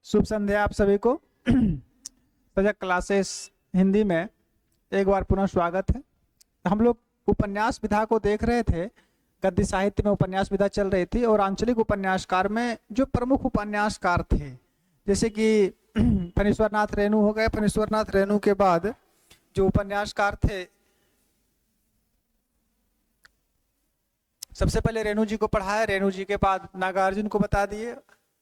शुभ संध्या आप सभी को। सजग क्लासेस हिंदी में एक बार पुनः स्वागत है। हम लोग उपन्यास विधा को देख रहे थे। गद्य साहित्य में उपन्यास विधा चल रही थी और आंचलिक उपन्यासकार में जो प्रमुख उपन्यासकार थे, जैसे कि फणीश्वरनाथ रेणु हो गए। फणीश्वरनाथ रेणु के बाद जो उपन्यासकार थे, सबसे पहले रेणु जी को पढ़ाया, रेणु जी के बाद नागार्जुन को बता दिए,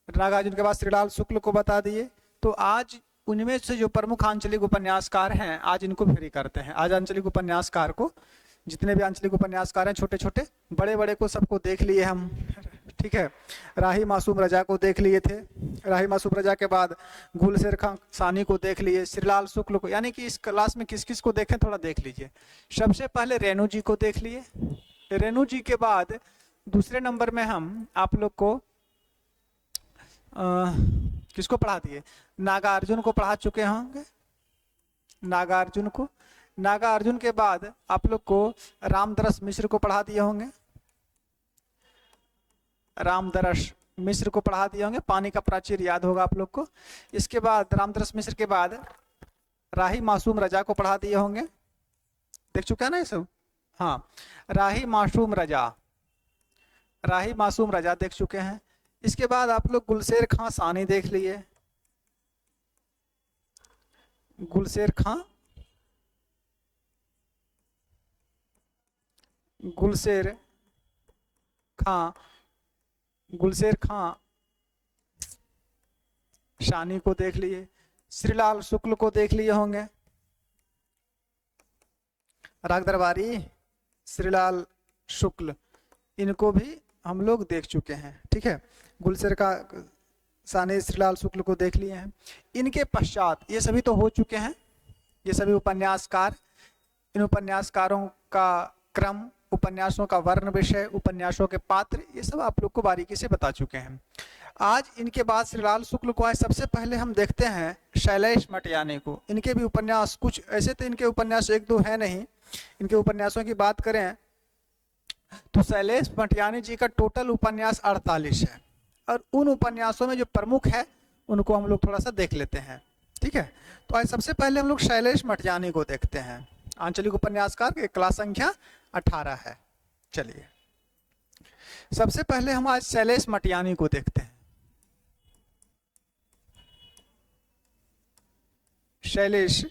नागार्जुन के बाद श्रीलाल शुक्ल को बता दिए। तो आज उनमें से जो प्रमुख आंचलिक उपन्यासकार हैं, आज इनको फ्री करते हैं। आज आंचलिक उपन्यासकार को, जितने भी आंचलिक उपन्यासकार हैं, छोटे छोटे बड़े बड़े को सबको देख लिए हम, ठीक है। राही मासूम रजा को देख लिए थे, राही मासूम रजा के बाद गुलशेर खां सानी को देख लिए, श्रीलाल शुक्ल को, यानी कि इस क्लास में किस किस को देखें थोड़ा देख लीजिए। सबसे पहले रेणु जी को देख लिए। रेणु जी के बाद दूसरे नंबर में हम आप लोग को किसको पढ़ा दिए? नागार्जुन को पढ़ा चुके होंगे, नागार्जुन को। नागार्जुन के बाद आप लोग को रामदरस मिश्र को पढ़ा दिए होंगे, रामदरस मिश्र को पढ़ा दिए होंगे। पानी का प्राचीर याद होगा आप लोग को। इसके बाद रामदरस मिश्र के बाद राही मासूम रजा को पढ़ा दिए होंगे, देख चुके हैं ना ये सब? हाँ, राही मासूम रजा, राही मासूम रजा देख चुके हैं। इसके बाद आप लोग गुलशेर खां सानी देख लिए, गुलशेर खां, गुलशेर खां, गुलशेर खां सानी को देख लिए। श्रीलाल शुक्ल को देख लिए होंगे, राग दरबारी, श्रीलाल शुक्ल, इनको भी हम लोग देख चुके हैं, ठीक है। गुलशेर का सानी, श्रीलाल शुक्ल को देख लिए हैं। इनके पश्चात ये सभी तो हो चुके हैं, ये सभी उपन्यासकार। इन उपन्यासकारों का क्रम, उपन्यासों का वर्ण विषय, उपन्यासों के पात्र, ये सब आप लोग को बारीकी से बता चुके हैं। आज इनके बाद श्रीलाल शुक्ल को आए। सबसे पहले हम देखते हैं शैलेश मटियानी को। इनके भी उपन्यास कुछ ऐसे थे, इनके उपन्यास एक दो है नहीं। इनके उपन्यासों की बात करें तो शैलेश मटियानी जी का टोटल उपन्यास 48 है, और उन उपन्यासों में जो प्रमुख है उनको हम लोग थोड़ा सा देख लेते हैं, ठीक है। तो आज सबसे पहले हम लोग शैलेश मटियानी को देखते हैं। आंचलिक उपन्यासकार के क्लास संख्या 18 है। चलिए, सबसे पहले हम आज शैलेश मटियानी को देखते हैं। शैलेश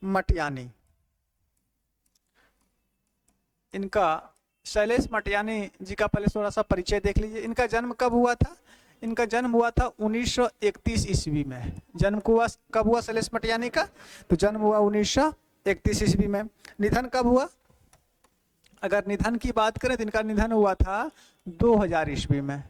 मटियानी, इनका, शैलेश मटियानी जी का पहले थोड़ा सा परिचय देख लीजिए। इनका जन्म कब हुआ था? इनका जन्म हुआ था 1931 ईस्वी में। जन्म कब हुआ शैलेश मटियानी का? तो जन्म हुआ 1931 ईस्वी में। निधन कब हुआ? अगर निधन की बात करें तो इनका निधन हुआ था 2000 ईस्वी में।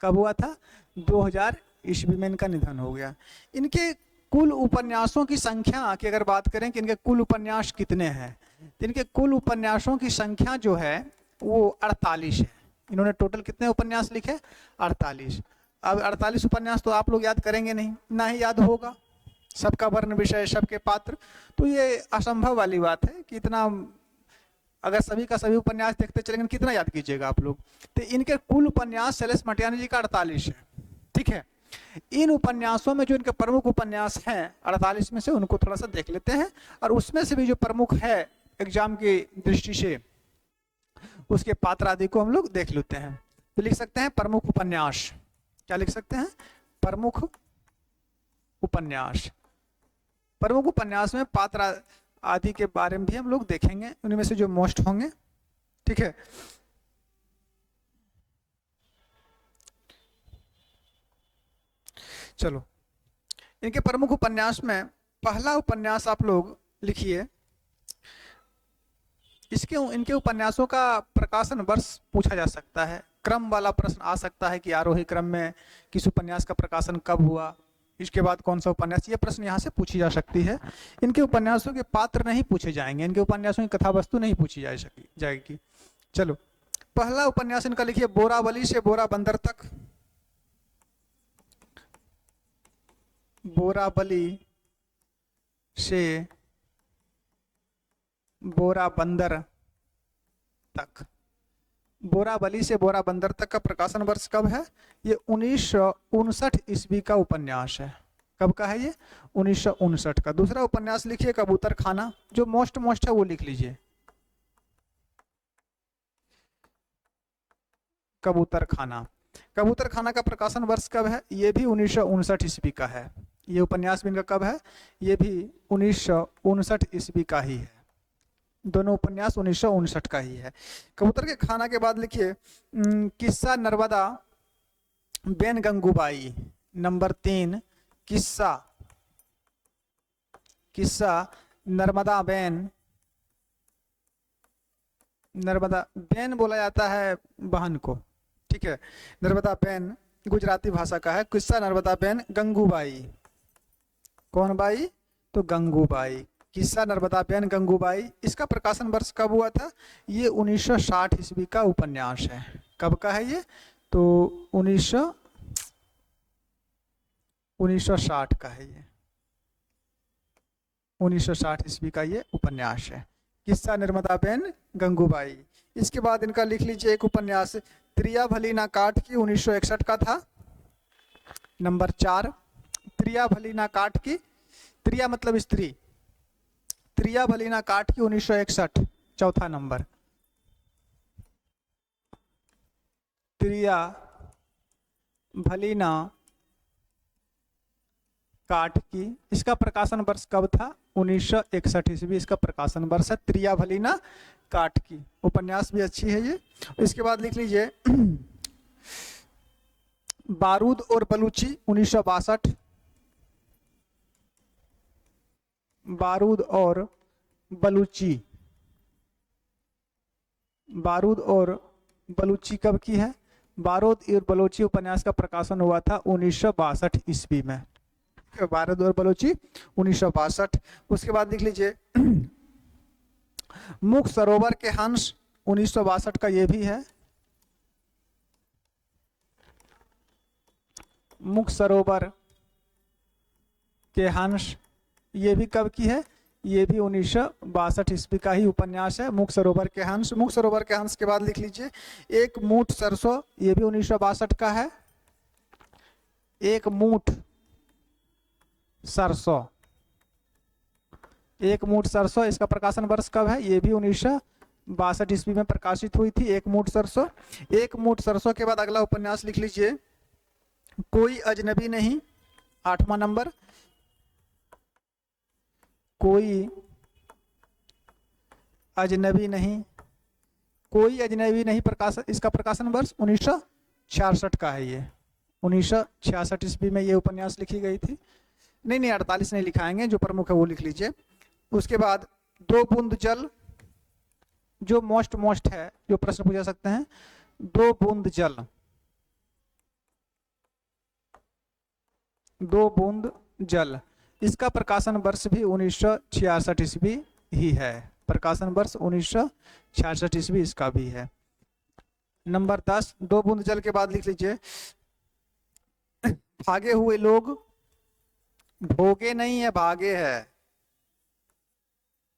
कब हुआ था? 2000 ईस्वी में इनका निधन हो गया। इनके कुल उपन्यासों की संख्या की अगर बात करें कि इनके कुल उपन्यास कितने हैं, तो इनके कुल उपन्यासों की संख्या जो है वो 48 है। इन्होंने टोटल कितने उपन्यास लिखे? 48। अब 48 उपन्यास तो आप लोग याद करेंगे नहीं, ना ही याद होगा सबका वर्ण विषय, सबके पात्र, तो ये असंभव वाली बात है कि इतना, अगर सभी का सभी उपन्यास देखते चलेंगे कितना याद कीजिएगा आप लोग। तो इनके कुल उपन्यास शैलेश मटियानी जी का 48 है, ठीक है। इन उपन्यासों में जो इनके प्रमुख उपन्यास हैं 48 में से, उनको थोड़ा सा देख लेते हैं, और उसमें से भी जो प्रमुख है एग्जाम की दृष्टि से, उसके पात्र आदि को हम लोग देख लेते हैं। तो लिख सकते हैं प्रमुख उपन्यास। क्या लिख सकते हैं? प्रमुख उपन्यास। प्रमुख उपन्यास में पात्र आदि के बारे में भी हम लोग देखेंगे, उनमें से जो मोस्ट होंगे, ठीक है। चलो, इनके प्रमुख उपन्यास में पहला उपन्यास आप लोग लिखिए। इनके उपन्यासों का प्रकाशन वर्ष पूछा जा सकता है, क्रम वाला प्रश्न आ सकता है कि आरोही क्रम में किस उपन्यास का प्रकाशन कब हुआ, इसके बाद कौन सा उपन्यास, ये प्रश्न यहाँ से पूछी जा सकती है। इनके उपन्यासों के पात्र नहीं पूछे जाएंगे, इनके उपन्यासों की कथा वस्तु नहीं पूछी जाएगी। चलो, पहला उपन्यास इनका लिखिए बोरावली से बोरा बंदर तक। बोरावली से बोरा बंदर तक। बोरावली से बोरा बंदर तक का प्रकाशन वर्ष कब है? ये 1959 ईस्वी का उपन्यास है। कब का है ये? 1959 का। दूसरा उपन्यास लिखिए कबूतर खाना, जो मोस्ट है वो लिख लीजिए, कबूतर खाना। कबूतर खाना का प्रकाशन वर्ष कब है? ये भी 1959 ईस्वी का है। ये उपन्यास भी इनका कब है? ये भी 1959 ईस्वी का ही है। दोनों उपन्यास 1959 का ही है। कबूतर के खाना के बाद लिखिए किस्सा नर्मदा बेन गंगूबाई। नंबर 3 किस्सा नर्मदा बेन बोला जाता है बहन को, ठीक है। नर्मदा बेन गुजराती भाषा का है। किस्सा नर्मदा बेन गंगूबाई, कौन बाई? तो गंगूबाई। किस्सा नर्मदा बेन गंगूबाई। इसका प्रकाशन वर्ष कब हुआ था? ये 1960 ईस्वी का उपन्यास है। कब का है ये? तो 1960 का है ये, 1960 ईस्वी का ये उपन्यास है, किस्सा नर्मदा बेन गंगूबाई। इसके बाद इनका लिख लीजिए एक उपन्यास त्रिया भली ना काट की, 1961 का था। नंबर 4 त्रिया भली ना काट की, त्रिया मतलब स्त्री, त्रिया भली ना काट की 1961, चौथा नंबर। त्रिया भली ना काट की, इसका प्रकाशन वर्ष कब था? 1961 ईस्वी इसका प्रकाशन वर्ष है। त्रिया भली ना काट की उपन्यास भी अच्छी है ये। इसके बाद लिख लीजिए बारूद और बलूची, 1962। बारूद और बलूची, बारूद और बलूची कब की है? बारूद और बलूची उपन्यास का प्रकाशन हुआ था 1962 ईस्वी में। बारूद और बलूची 1962। उसके बाद लिख लीजिए मुख सरोवर के हंस, 1962 का ये भी है। मुख सरोवर के हंस ये भी कब की है? ये भी 1962 ईस्वी का ही उपन्यास है, मुख सरोवर के हंस। मुख सरोवर के हंस के बाद लिख लीजिए एक मूठ सरसों, ये भी 1962 का है। एक मूठ सरसों, एक मूठ सरसों, इसका प्रकाशन वर्ष कब है? ये भी 1962 ईस्वी में प्रकाशित हुई थी, एक मूठ सरसों। एक मूठ सरसों के बाद अगला उपन्यास लिख लीजिए कोई अजनबी नहीं, 8वां नंबर। कोई अजनबी नहीं, कोई अजनबी नहीं प्रकाशन, इसका प्रकाशन वर्ष 1966 का है ये, 1966 ईस्वी में ये उपन्यास लिखी गई थी। नहीं 48 नहीं लिखाएंगे, जो प्रमुख है वो लिख लीजिए। उसके बाद दो बूंद जल, जो मोस्ट है, जो प्रश्न पूछा सकते हैं, दो बूंद जल, दो बूंद जल, इसका प्रकाशन वर्ष भी 1966 ईस्वी ही है। प्रकाशन वर्ष 1966 ईस्वी इसका भी है। नंबर 10 दो बूंद जल के बाद लिख लीजिए भागे हुए लोग, भोगे नहीं है भागे है,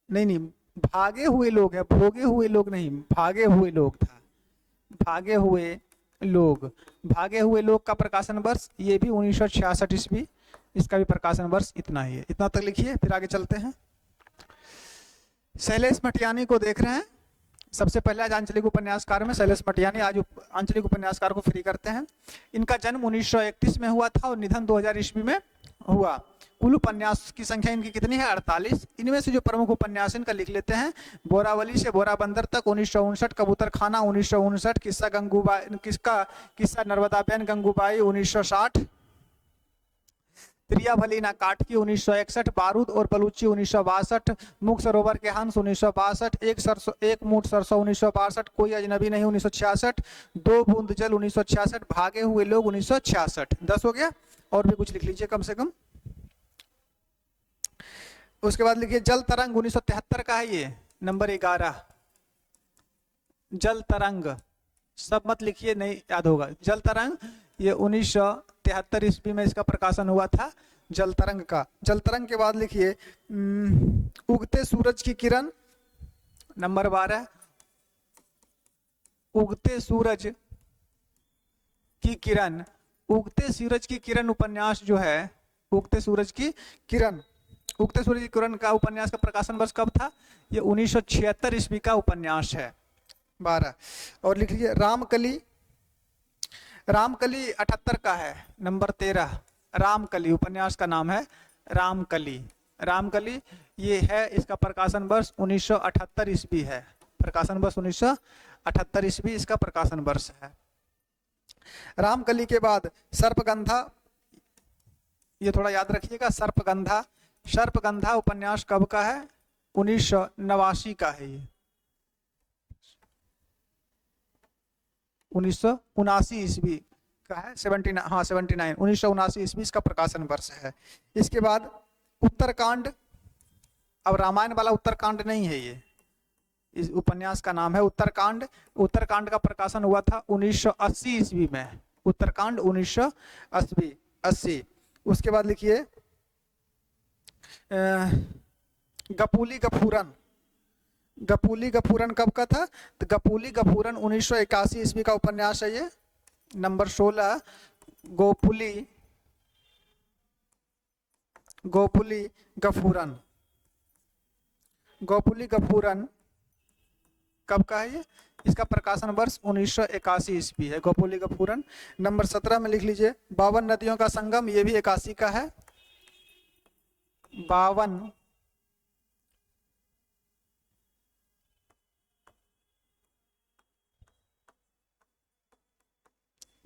नहीं भागे हुए लोग है, भोगे हुए लोग नहीं, भागे हुए लोग था, भागे हुए लोग। भागे हुए लोग का प्रकाशन वर्ष ये भी 1966 ईस्वी, इसका भी प्रकाशन वर्ष इतना ही है। इतना तक लिखिए, फिर आगे चलते हैं। शैलेश मटियानी को देख रहे हैं। सबसे पहले आज आंचलिक उपन्यासकार में शैलेश मटियानी, आज आंचलिक उपन्यासकार को फ्री करते हैं। इनका जन्म 1931 में हुआ था और निधन 2000 ईस्वी में हुआ। कुल उपन्यास की संख्या इनकी कितनी है? 48। इनमें से जो प्रमुख उपन्यास इनका लिख लेते हैं, बोरावली से बोराबंदर तक 1959, कबूतर खाना 1959, किस्सा गंगूबाई, किस्सा नर्मदाबेन गंगूबाई 1960, त्रिया भली ना काट की 1961, बारूद और बलूची 1962, मुख सरोवर के हंस 1962, एक मूठ सरसों 1962, कोई अजनबी नहीं 1966, दो बूंद जल 1966, भागे हुए लोग 1966। 10 हो गया, और भी कुछ लिख लीजिए कम से कम। उसके बाद लिखिए जल तरंग 1973 का है ये, नंबर 11। जल तरंग सब मत लिखिए, नहीं याद होगा। जल तरंग ये 1973 ईस्वी में इसका प्रकाशन हुआ था, जल तरंग का। जल तरंग के बाद लिखिए उगते सूरज की किरण, नंबर 12। उगते सूरज की किरण, उगते सूरज की किरण उपन्यास जो है उगते सूरज की किरण। उगते सूरज की किरण का उपन्यास का प्रकाशन वर्ष कब था? ये 1976 ईस्वी का उपन्यास है। 12 और लिख लीजिए रामकली। रामकली 78 का है। नंबर 13 रामकली, उपन्यास का नाम है रामकली। रामकली ये है, इसका प्रकाशन वर्ष 1978 ईस्वी है। प्रकाशन वर्ष 1978 ईस्वी इसका प्रकाशन वर्ष है। रामकली के बाद सर्पगंधा, ये थोड़ा याद रखिएगा, सर्पगंधा। सर्पगंधा उपन्यास कब का है? 1989 का है। ये 1979 ईस्वी का है। 79, हाँ 79, 1979 ईस्वी इसका प्रकाशन वर्ष है। इसके बाद उत्तरकांड, अब रामायण वाला उत्तरकांड नहीं है ये, इस उपन्यास का नाम है उत्तरकांड। उत्तरकांड का प्रकाशन हुआ था 1980 ईस्वी में। उत्तरकांड 1980। उसके बाद लिखिए गपूली गफूरन। गपूली गफूरन कब का था? तो गपूली गफूरन 1981 ईस्वी का उपन्यास है ये। नंबर 16 गोपुली, गोपुली गफूरन। गोपुली गफूरन कब का है ये? इसका प्रकाशन वर्ष 1981 ईस्वी है, गोपुली गफूरन। नंबर 17 में लिख लीजिए 52 नदियों का संगम, ये भी 81 का है। 52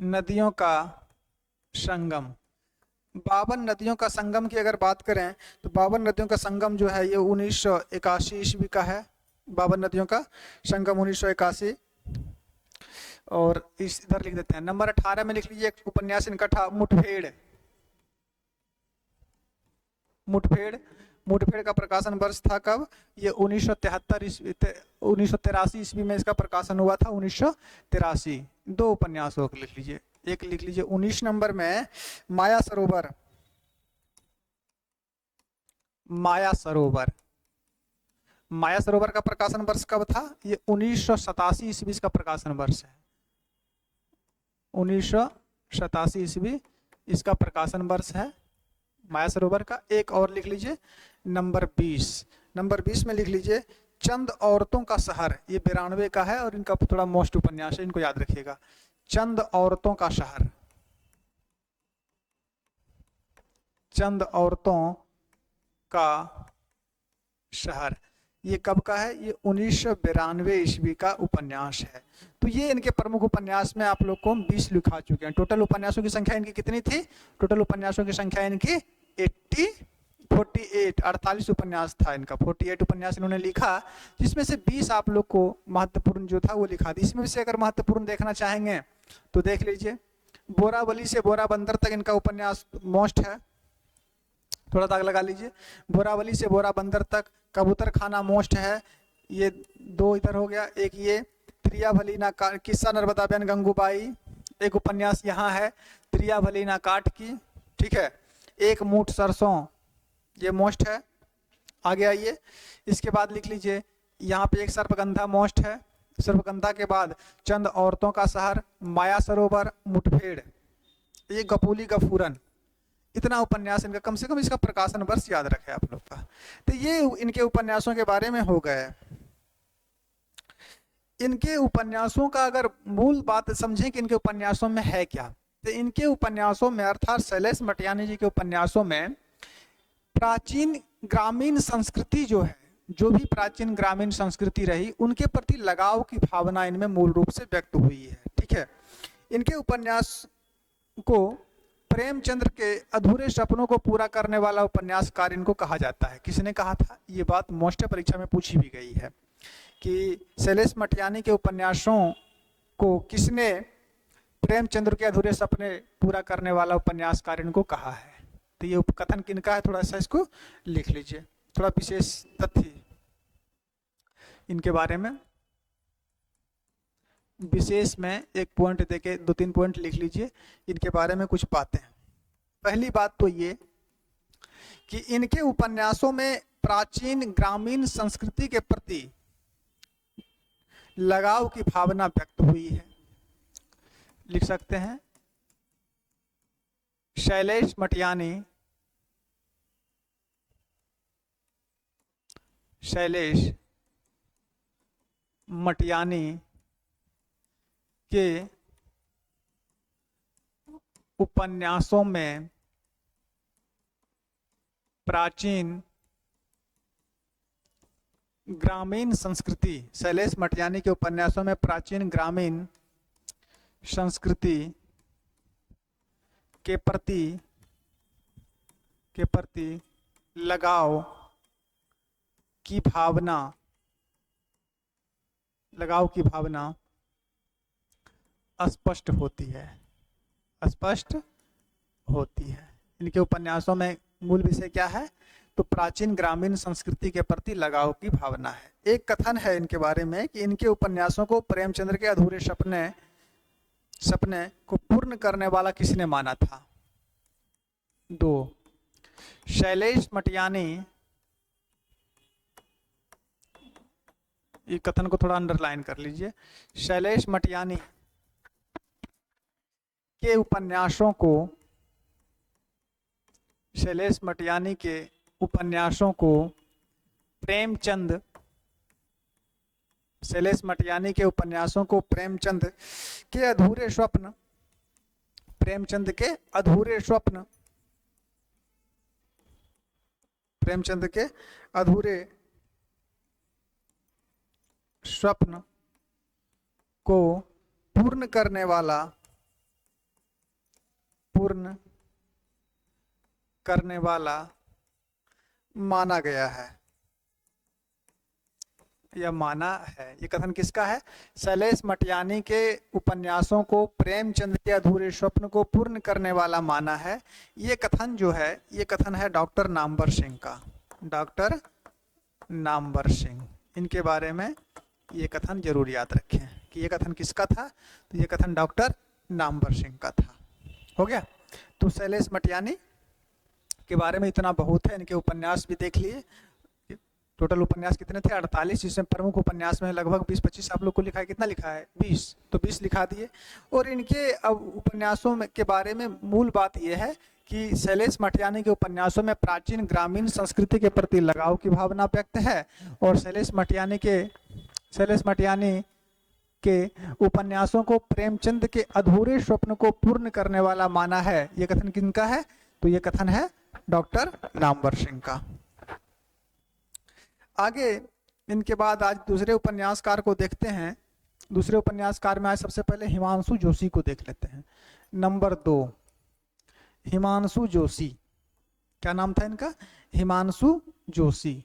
नदियों का संगम। 52 नदियों का संगम की अगर बात करें तो 52 नदियों का संगम जो है ये 1981 ईस्वी का है। 52 नदियों का संगम 1981। और इस इधर लिख देते हैं। नंबर 18 में लिख लीजिए एक उपन्यास इनका था मुठभेड़। मुठभेड़, मुठभेड़ का प्रकाशन वर्ष था कब? ये 1983 ईस्वी में इसका प्रकाशन हुआ था। 1983। दो उपन्यासों को लिख लीजिए। एक लिख लीजिए 19 नंबर में माया सरोवर। माया सरोवर, माया सरोवर का प्रकाशन वर्ष कब था? ये 1987 ईस्वी का प्रकाशन वर्ष है। 1987 ईस्वी इसका प्रकाशन वर्ष है माया सरोवर का। एक और लिख लीजिए नंबर 20। नंबर 20 में लिख लीजिए चंद औरतों का शहर, ये 92 का है और इनका थोड़ा मोस्ट उपन्यास है, इनको याद रखिएगा। चंद औरतों का शहर। चंद औरतों का शहर ये कब का है? ये 1992 ईस्वी का उपन्यास है। तो ये इनके प्रमुख उपन्यास में आप लोग को 20 लिखा चुके हैं। टोटल उपन्यासों की संख्या इनकी कितनी थी? टोटल उपन्यासों की संख्या इनकी 48 उपन्यास था इनका। 48 उपन्यास इन्होंने लिखा, जिसमें से 20 आप लोग को महत्वपूर्ण जो था वो लिखा था। इसमें से अगर महत्वपूर्ण देखना चाहेंगे तो देख लीजिए। बोरावली से बोरा बंदर तक इनका उपन्यास मोस्ट है, थोड़ा दाग लगा लीजिए। बोरावली से बोरा बंदर तक कबूतर खाना मोस्ट है, ये दो इधर हो गया। एक ये त्रियाभली ना काट, किस्सा नर्मदा बहन गंगूबाई, एक उपन्यास यहाँ है त्रियाभली ना काट की, ठीक है। एक मूठ सरसों, ये मोस्ट है। आगे आइए, इसके बाद लिख लीजिए यहाँ पे एक सर्पगंधा मोस्ट है। सर्पगंधा के बाद चंद औरतों का शहर, माया सरोवर, मुठभेड़, ये गपूली गफूरन। इतना उपन्यास इनका, कम से कम इसका प्रकाशन वर्ष याद रखे आप लोग का। तो ये इनके उपन्यासों के बारे में हो गए। इनके उपन्यासों का अगर मूल बात समझें कि इनके उपन्यासों में है क्या, तो इनके उपन्यासों में अर्थात शैलेश मटियानी जी के उपन्यासों में प्राचीन ग्रामीण संस्कृति जो है, जो भी प्राचीन ग्रामीण संस्कृति रही, उनके प्रति लगाव की भावना इनमें मूल रूप से व्यक्त हुई है, ठीक है। इनके उपन्यास को प्रेमचंद्र के अधूरे सपनों को पूरा करने वाला उपन्यासकार इनको कहा जाता है। किसने कहा था? ये बात मोस्ट परीक्षा में पूछी भी गई है कि शैलेश मटियानी के उपन्यासों को किसने प्रेमचंद्र के अधूरे सपने पूरा करने वाला उपन्यासकार इनको कहा है। तो ये उपकथन किनका है, थोड़ा सा इसको लिख लीजिए, थोड़ा विशेष तथ्य इनके बारे में विशेष में एक पॉइंट देके 2-3 पॉइंट लिख लीजिए इनके बारे में कुछ बातें। पहली बात तो ये कि इनके उपन्यासों में प्राचीन ग्रामीण संस्कृति के प्रति लगाव की भावना व्यक्त हुई है। लिख सकते हैं शैलेश मटियानी शैलेश मटियानी के उपन्यासों में प्राचीन ग्रामीण संस्कृति, शैलेश मटियानी के उपन्यासों में प्राचीन ग्रामीण संस्कृति के प्रति लगाव की भावना स्पष्ट होती है। इनके उपन्यासों में मूल विषय क्या है? तो प्राचीन ग्रामीण संस्कृति के प्रति लगाव की भावना है। एक कथन है इनके बारे में कि इनके उपन्यासों को प्रेमचंद्र के अधूरे सपने को पूर्ण करने वाला किसने माना था? 2, शैलेश मटियानी, ये कथन को थोड़ा अंडरलाइन कर लीजिए, शैलेश मटियानी के उपन्यासों को प्रेमचंद के अधूरे स्वप्न को पूर्ण करने वाला माना गया है या माना है। ये कथन किसका है? शैलेश मटियानी के उपन्यासों को प्रेमचंद के अधूरे स्वप्न को पूर्ण करने वाला माना है। ये कथन जो है, ये कथन है डॉक्टर नामवर सिंह का। डॉक्टर नामवर सिंह, इनके बारे में ये कथन जरूर याद रखें कि ये कथन किसका था? तो ये कथन डॉक्टर नामवर सिंह का था। हो गया। तो शैलेश मटियानी के बारे में इतना बहुत है। इनके उपन्यास भी देख लिए। टोटल उपन्यास कितने थे? 48, जिसमें प्रमुख उपन्यास में लगभग 20-25 आप लोग को लिखा है। कितना लिखा है? 20। तो 20 लिखा दिए। और इनके अब उपन्यासों के बारे में मूल बात यह है कि शैलेश मटियानी के उपन्यासों में प्राचीन ग्रामीण संस्कृति के प्रति लगाव की भावना व्यक्त है। और शैलेश मटियानी के उपन्यासों को प्रेमचंद के अधूरे स्वप्न को पूर्ण करने वाला माना है। ये कथन किनका है? तो ये कथन है डॉक्टर नामवर सिंह का। आगे इनके बाद आज दूसरे उपन्यासकार को देखते हैं। दूसरे उपन्यासकार में आज सबसे पहले हिमांशु जोशी को देख लेते हैं। नंबर 2, हिमांशु जोशी। क्या नाम था इनका? हिमांशु जोशी।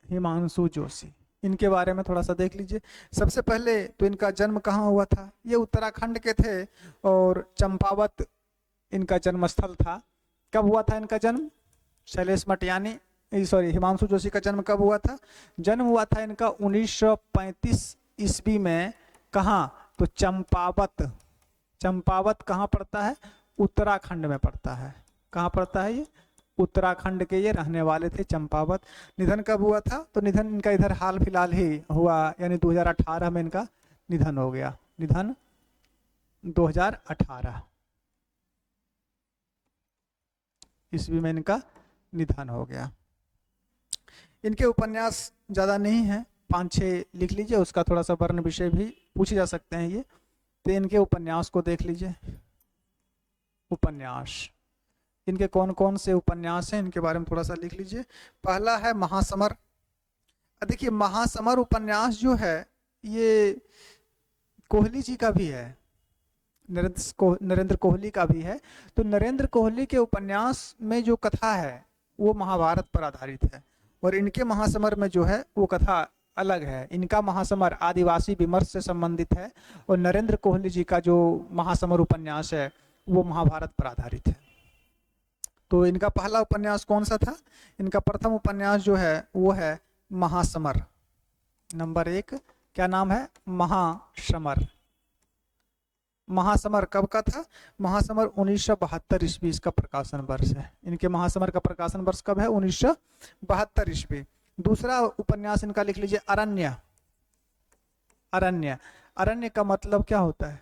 हिमांशु जोशी, इनके बारे में थोड़ा सा देख लीजिए। सबसे पहले तो इनका जन्म कहाँ हुआ था? ये उत्तराखंड के थे और चंपावत इनका जन्म स्थल था। कब हुआ था इनका जन्म? हिमांशु जोशी का जन्म कब हुआ था? जन्म हुआ था इनका 1935 ईस्वी में। कहाँ? तो चंपावत कहाँ पड़ता है? उत्तराखंड में पड़ता है। कहाँ पड़ता है ये? उत्तराखंड के ये रहने वाले थे, चंपावत। निधन कब हुआ था? तो निधन इनका इधर हाल फिलहाल ही हुआ, यानी 2018 में इनका निधन हो गया। निधन 2018 ईस्वी में इनका निधन हो गया। इनके उपन्यास ज़्यादा नहीं है, 5-6 लिख लीजिए। उसका थोड़ा सा वर्ण विषय भी पूछे जा सकते हैं ये। तो इनके उपन्यास को देख लीजिए। उपन्यास, इनके कौन कौन से उपन्यास हैं इनके बारे में थोड़ा सा लिख लीजिए। पहला है महासमर। देखिए, महासमर उपन्यास जो है ये कोहली जी का भी है, नरेंद्र कोहली का भी है। तो नरेंद्र कोहली के उपन्यास में जो कथा है वो महाभारत पर आधारित है, और इनके महासमर में जो है वो कथा अलग है। इनका महासमर आदिवासी विमर्श से संबंधित है, और नरेंद्र कोहली जी का जो महासमर उपन्यास है वो महाभारत पर आधारित है। तो इनका पहला उपन्यास कौन सा था? इनका प्रथम उपन्यास जो है वो है महासमर। नंबर 1 क्या नाम है? महासमर। महासमर कब का था? महासमर 1972 ईस्वी इसका प्रकाशन वर्ष है। इनके महासमर का प्रकाशन वर्ष कब है? 1972 ईस्वी। दूसरा उपन्यास इनका लिख लीजिए, अरण्य। अरण्य का मतलब क्या होता है?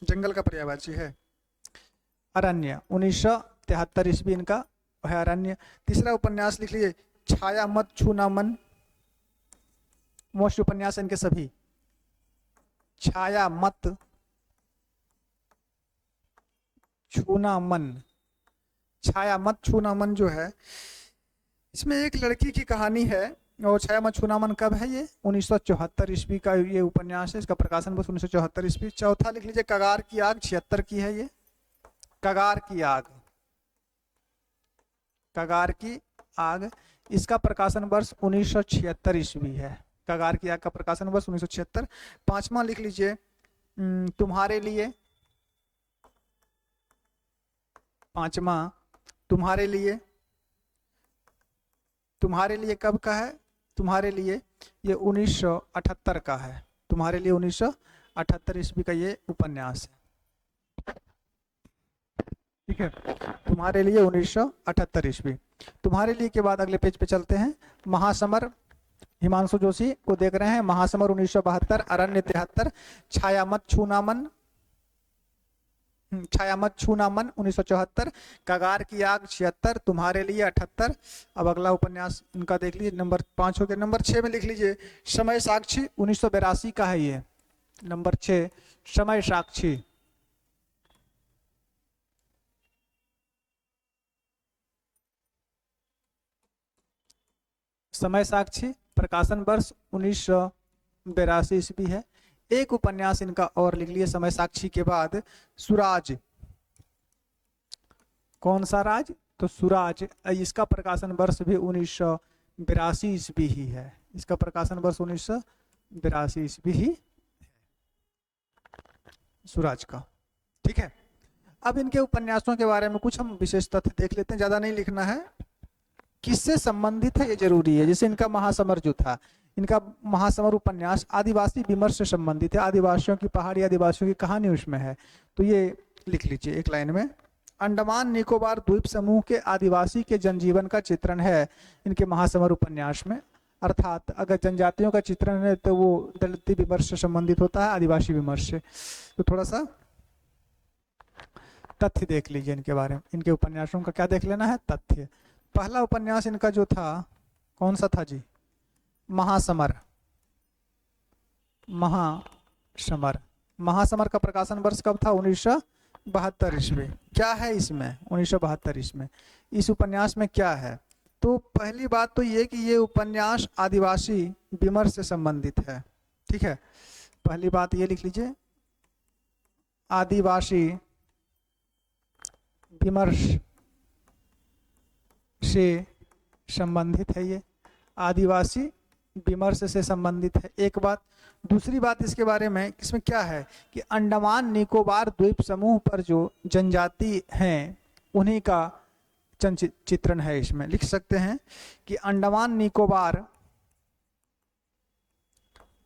जंगल का पर्यायवाची है। अरण्य 1973 ईस्वी इनका है अरण्य। तीसरा उपन्यास लिख लीजिए छाया मत छूना मन। मोस्ट उपन्यास इनके सभी। छाया मत छूना मन। छाया मत छूना मन जो है, इसमें एक लड़की की कहानी है। और छाया मत छूना मन कब है? ये 1974 ईस्वी का ये उपन्यास है। इसका प्रकाशन वर्ष 1974 ईस्वी। चौथा लिख लीजिए कगार की आग, 76 की है ये। कगार की आग, कगार की आग, इसका प्रकाशन वर्ष 1976 ईस्वी है। कगार की आग का प्रकाशन वर्ष 1976। पांचवा लिख लीजिए तुम्हारे लिए। पांचवा तुम्हारे लिए। तुम्हारे लिए कब का है? तुम्हारे लिए ये 1978 का है। तुम्हारे लिए 1978 ईस्वी का ये उपन्यास है। ठीक है, तुम्हारे लिए 1978 ईस्वी। तुम्हारे लिए के बाद अगले पेज पे चलते हैं। महासमर, हिमांशु जोशी को देख रहे हैं। महासमर 1972, अरण्य 73, छाया मत छूना मन, छाया मत छूना मन 1974, कगार की आग 76, तुम्हारे लिए 78। अब अगला उपन्यास इनका देख लीजिए, नंबर 5 हो गया। नंबर 6 में लिख लीजिए समय साक्षी, 1982 का है ये। नंबर 6 समय साक्षी। समय साक्षी प्रकाशन वर्ष 1982 ईस्वी है। एक उपन्यास इनका और लिख लिए समय साक्षी के बाद, सुराज। कौन सा राज? तो सुराज। इसका प्रकाशन वर्ष भी 1982 ईस्वी ही है। इसका प्रकाशन वर्ष 1982 ईस्वी ही सुराज का। ठीक है, अब इनके उपन्यासों के बारे में कुछ हम विशेष तथ्य देख लेते हैं, ज्यादा नहीं लिखना है। किससे संबंधित है ये जरूरी है। जैसे इनका महासमर जो था, इनका महासमर उपन्यास आदिवासी विमर्श से संबंधित है। आदिवासियों की, पहाड़ी आदिवासियों की कहानी उसमें है। तो ये लिख लीजिए एक लाइन में। अंडमान निकोबार द्वीप समूह के आदिवासी के जनजीवन का चित्रण है इनके महासमर उपन्यास में। अर्थात अगर जनजातियों का चित्रण है तो वो दलित विमर्श से संबंधित होता है, आदिवासी विमर्श से। तो थोड़ा सा तथ्य देख लीजिए इनके बारे में। इनके उपन्यासों का क्या देख लेना है? तथ्य। पहला उपन्यास इनका जो था, कौन सा था जी? महासमर। महासमर, महासमर का प्रकाशन वर्ष कब था? 1972 ईस्वी। क्या है इसमें? 1972 ईस्वी। इस उपन्यास में क्या है? तो पहली बात तो ये कि ये उपन्यास आदिवासी विमर्श से संबंधित है। ठीक है, पहली बात ये लिख लीजिए, आदिवासी विमर्श से संबंधित है। ये आदिवासी विमर्श से संबंधित है, एक बात। दूसरी बात इसके बारे में, इसमें क्या है कि अंडमान निकोबार द्वीप समूह पर जो जनजाति हैं उन्हीं का चित्रण है। इसमें लिख सकते हैं कि अंडमान निकोबार,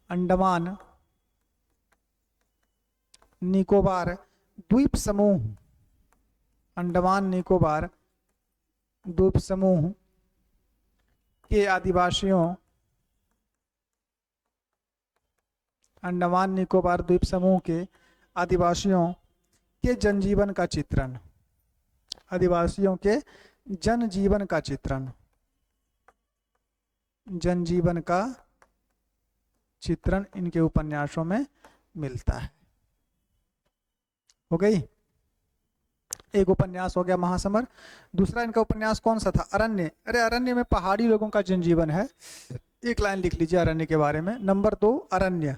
अंडमान निकोबार द्वीप समूह, अंडमान निकोबार द्वीप समूह के आदिवासियों, अंडमान निकोबार द्वीप समूह के आदिवासियों के जनजीवन का चित्रण, आदिवासियों के जनजीवन का चित्रण, जनजीवन का चित्रण इनके उपन्यासों में मिलता है। हो गई, एक उपन्यास हो गया महासमर। दूसरा इनका उपन्यास कौन सा था? अरण्य। अरे अरण्य में पहाड़ी लोगों का जनजीवन है। एक लाइन लिख लीजिए अरण्य के बारे में। नंबर 2 अरण्य।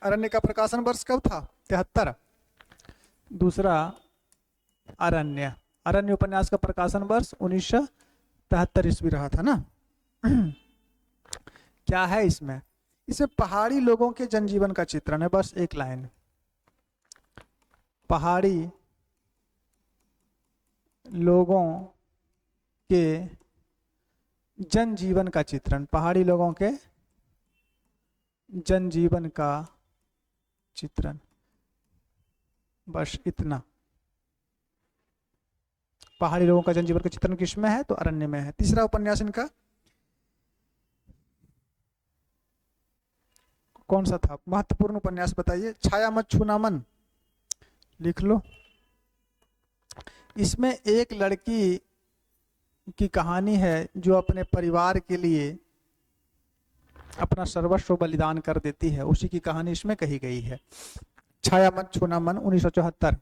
अरण्य का प्रकाशन वर्ष कब था? 73। दूसरा अरण्य, अरण्य उपन्यास का प्रकाशन वर्ष 1973 ईस्वी रहा था ना। क्या है इसमें? इसमें पहाड़ी लोगों के जनजीवन का चित्रण है। बस एक लाइन, पहाड़ी लोगों के जनजीवन का चित्रण, पहाड़ी लोगों के जनजीवन का चित्रण, बस इतना। पहाड़ी लोगों का जनजीवन का चित्रण किसमें है? तो अरण्य में है। तीसरा उपन्यास इनका कौन सा था? महत्वपूर्ण उपन्यास बताइए। छाया मत छूना मन। लिख लो। इसमें एक लड़की की कहानी है जो अपने परिवार के लिए अपना सर्वस्व बलिदान कर देती है, उसी की कहानी इसमें कही गई है। छाया मत छूना मन 1974,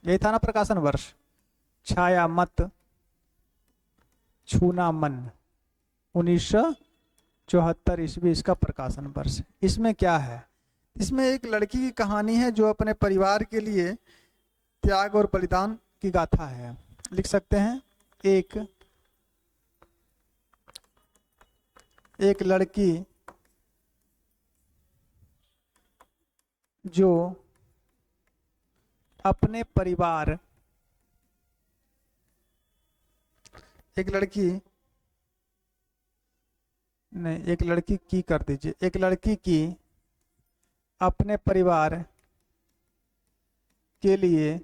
यही था ना प्रकाशन वर्ष। छाया मत छूना मन 1974 ईस्वी इसका प्रकाशन वर्ष है। इसमें क्या है? इसमें एक लड़की की कहानी है जो अपने परिवार के लिए त्याग और बलिदान की गाथा है। लिख सकते हैं, एक लड़की जो अपने परिवार, एक लड़की की कर दीजिए, एक लड़की की अपने परिवार के लिए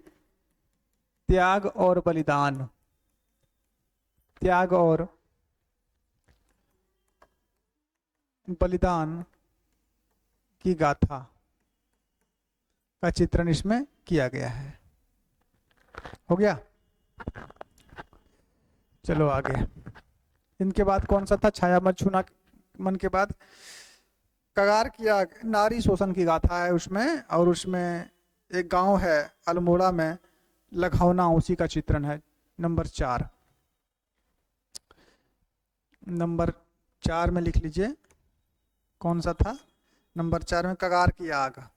त्याग और बलिदान की गाथा का चित्रण इसमें किया गया है। हो गया? चलो आगे। इनके बाद कौन सा था? छाया मत छूना मन के बाद कगार की आग, नारी शोषण की गाथा है उसमें, और उसमें एक गांव है अल्मोड़ा में, लखौना, उसी का चित्रण है। नंबर 4 में लिख लीजिए, कौन सा था? नंबर 4 में कगार की आग।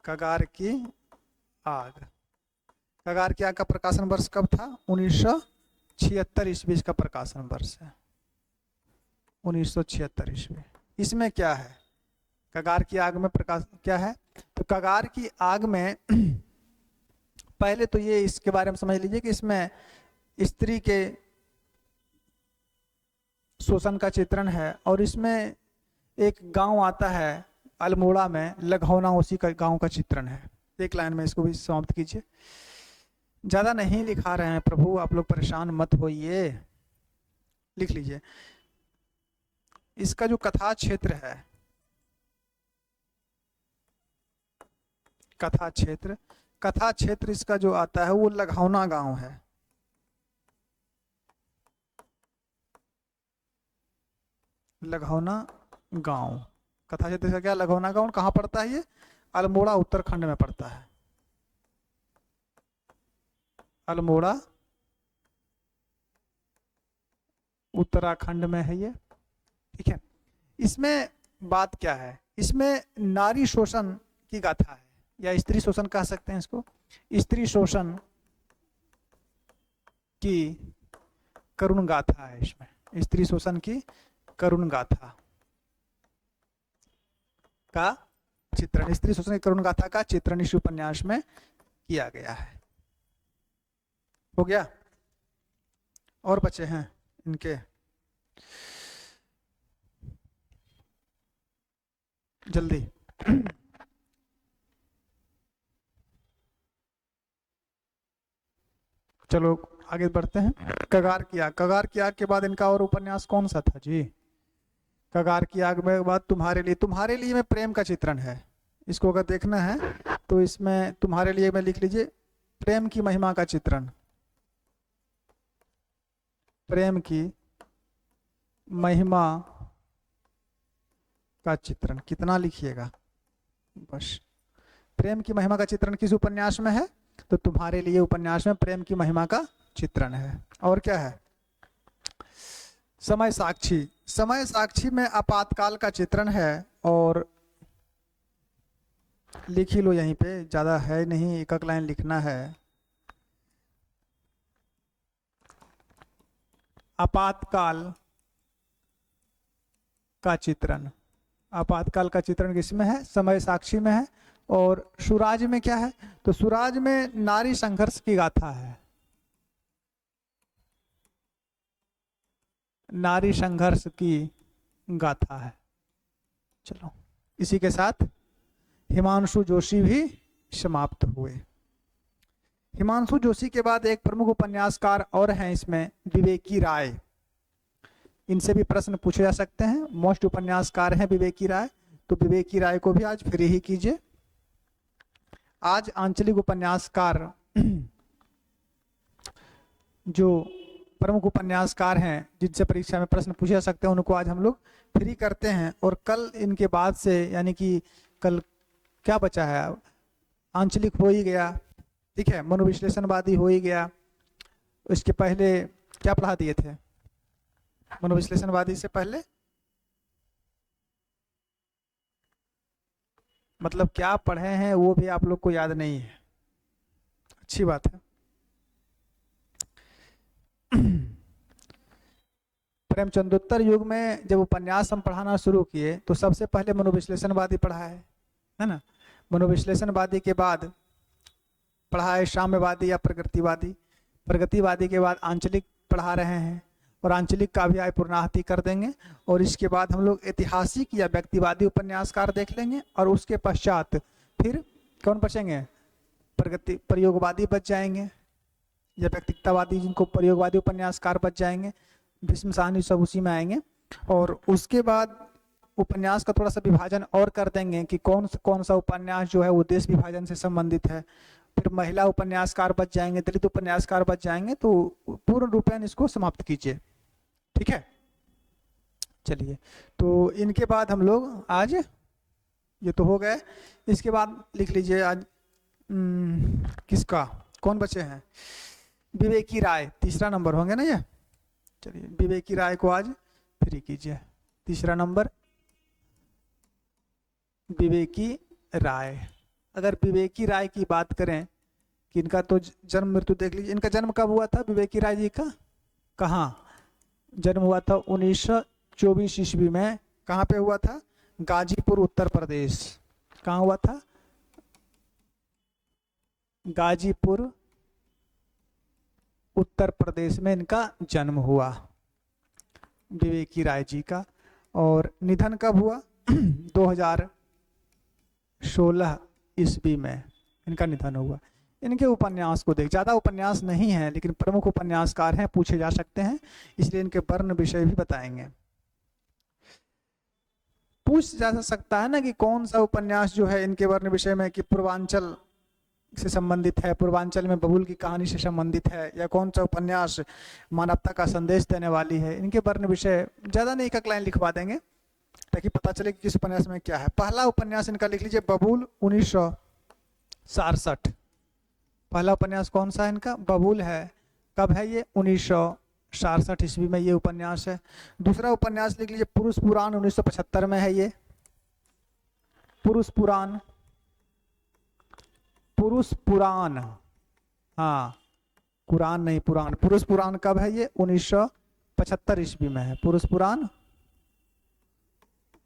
कगार की आग का प्रकाशन वर्ष कब था? 1976 ईस्वी का प्रकाशन वर्ष है, 1976 ईस्वी। इसमें क्या है? कगार की आग में प्रकाश क्या है? तो कगार की आग में पहले तो ये इसके बारे में समझ लीजिए कि इसमें स्त्री के शोषण का चित्रण है, और इसमें एक गांव आता है अल्मोड़ा में, लखौना, उसी का गांव का चित्रण है। एक लाइन में इसको भी समाप्त कीजिए। ज्यादा नहीं लिखा रहे हैं प्रभु, आप लोग परेशान मत होइए, लिख लीजिए। इसका जो कथा क्षेत्र है, कथा क्षेत्र इसका जो आता है वो लखौना गांव है। लखौना गांव कथा क्षेत्र का क्या? लखौना गांव कहाँ पड़ता है? ये अल्मोड़ा उत्तराखंड में पड़ता है। अल्मोड़ा उत्तराखंड में है ये, ठीक है। इसमें बात क्या है? इसमें नारी शोषण की गाथा है, या स्त्री शोषण कह सकते हैं इसको। स्त्री शोषण की करुण गाथा है इसमें, स्त्री शोषण की करुण गाथा का चित्रण, स्त्री शोषण की करुण गाथा का चित्रण इस उपन्यास में किया गया है। हो गया? और बचे हैं इनके, जल्दी। चलो आगे बढ़ते हैं। कगार की आग के बाद इनका और उपन्यास कौन सा था जी? कगार की आग में बाद तुम्हारे लिए में प्रेम का चित्रण है। इसको अगर देखना है तो इसमें तुम्हारे लिए में लिख लीजिए, प्रेम की महिमा का चित्रण, प्रेम की महिमा का चित्रण। कितना लिखिएगा बस। प्रेम की महिमा का चित्रण किस उपन्यास में है? तो तुम्हारे लिए उपन्यास में प्रेम की महिमा का चित्रण है। और क्या है? समय साक्षी में आपातकाल का चित्रण है, और लिख ही लो यहीं पे, ज्यादा है नहीं, एक लाइन लिखना है। आपातकाल का चित्रण किसमें है? समय साक्षी में है। और सुराज में क्या है? तो सुराज में नारी संघर्ष की गाथा है, नारी संघर्ष की गाथा है। चलो, इसी के साथ हिमांशु जोशी भी समाप्त हुए। हिमांशु जोशी के बाद एक प्रमुख उपन्यासकार और हैं इसमें, विवेकी राय। इनसे भी प्रश्न पूछे जा सकते हैं। मोस्ट उपन्यासकार हैं विवेकी राय, तो विवेकी राय को भी आज फ्री ही कीजिए। आज आंचलिक उपन्यासकार जो प्रमुख उपन्यासकार हैं जिनसे परीक्षा में प्रश्न पूछे जा सकते हैं उनको आज हम लोग फ्री करते हैं। और कल इनके बाद से यानी कि कल क्या बचा है, आंचलिक हो ही गया, ठीक है, मनोविश्लेषणवादी हो ही गया। इसके पहले क्या पढ़ा दिए थे मनोविश्लेषणवादी से पहले, मतलब क्या पढ़े हैं वो भी आप लोग को याद नहीं है, अच्छी बात है। प्रेमचंदोत्तर युग में जब उपन्यास हम पढ़ाना शुरू किए तो सबसे पहले मनोविश्लेषणवादी पढ़ा है ना। मनोविश्लेषणवादी के बाद पढ़ा है साम्यवादी या प्रगतिवादी, प्रगतिवादी के बाद आंचलिक पढ़ा रहे हैं और आंचलिक का भी आय पूर्णाहति कर देंगे। और इसके बाद हम लोग ऐतिहासिक या व्यक्तिवादी उपन्यासकार देख लेंगे और उसके पश्चात फिर कौन बचेंगे, प्रयोगवादी बच जाएंगे या व्यक्तित्ववादी, जिनको प्रयोगवादी उपन्यासकार बच जाएंगे। भीष्म साहनी सब उसी में आएंगे। और उसके बाद उपन्यास का थोड़ा सा विभाजन और कर देंगे कि कौन सा उपन्यास जो है वो देश विभाजन से संबंधित है। फिर महिला उपन्यासकार बच जाएंगे, दलित उपन्यासकार बच जाएंगे। तो पूर्ण रूपेण इसको समाप्त कीजिए, ठीक है। चलिए, तो इनके बाद हम लोग आज, ये तो हो गए, इसके बाद लिख लीजिए आज किसका कौन बचे हैं, विवेकी राय, तीसरा नंबर होंगे ना ये। चलिए, विवेकी राय को आज फ्री कीजिए। तीसरा नंबर विवेकी राय। अगर विवेकी राय की बात करें कि इनका तो जन्म मृत्यु देख लीजिए। इनका जन्म कब हुआ था विवेकी राय जी का, कहाँ जन्म हुआ था, 1924 ईस्वी में। कहाँ पे हुआ था, गाजीपुर उत्तर प्रदेश। कहाँ हुआ था, गाजीपुर उत्तर प्रदेश में इनका जन्म हुआ विवेकी राय जी का। और निधन कब हुआ 2016 ईस्वी में इनका निधन हुआ। इनके उपन्यास को देख, ज़्यादा उपन्यास नहीं है लेकिन प्रमुख उपन्यासकार हैं, पूछे जा सकते हैं, इसलिए इनके वर्ण विषय भी बताएंगे। पूछ जा सकता है ना कि कौन सा उपन्यास जो है इनके वर्ण विषय में कि पूर्वांचल से संबंधित है, पूर्वांचल में बबूल की कहानी से संबंधित है, या कौन सा उपन्यास मानवता का संदेश देने वाली है। इनके वर्ण विषय ज़्यादा नहीं, एक लाइन लिखवा देंगे ताकि पता चले कि किस उपन्यास में क्या है। पहला उपन्यास इनका लिख लीजिए, बबूल 1967। पहला उपन्यास कौन सा है इनका, बबूल है। कब है ये, 1967 ईस्वी में ये उपन्यास है। दूसरा उपन्यास लिख लीजिए, पुरुष पुराण, 1975 में है ये। पुरुष पुराण, पुरुष पुराण, हाँ कुरान नहीं पुराण, पुरुष पुराण कब है ये, 1975 ईस्वी में है। पुरुष पुराण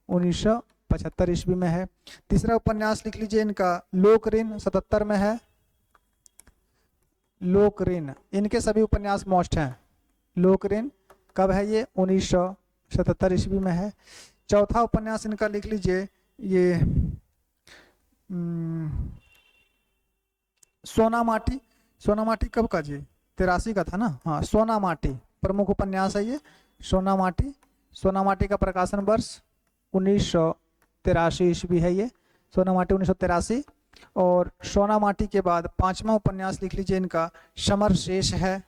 1975 ईस्वी में है। तीसरा उपन्यास लिख लीजिए इनका, लोक ऋण, 77 में है। लोक ऋण, इनके सभी उपन्यास मोस्ट हैं। लोक ऋण कब है ये, 1977 ईस्वी में है। चौथा उपन्यास इनका लिख लीजिए ये सोना माटी। सोना माटी कब का जी, 83 का था ना, हाँ। सोना माटी प्रमुख उपन्यास है ये, सोना माटी। सोना माटी का प्रकाशन वर्ष 1983 ईस्वी है ये, सोना माटी 1983। और सोना माटी के बाद पांचवा उपन्यास लिख लीजिए इनका, समर शेष है।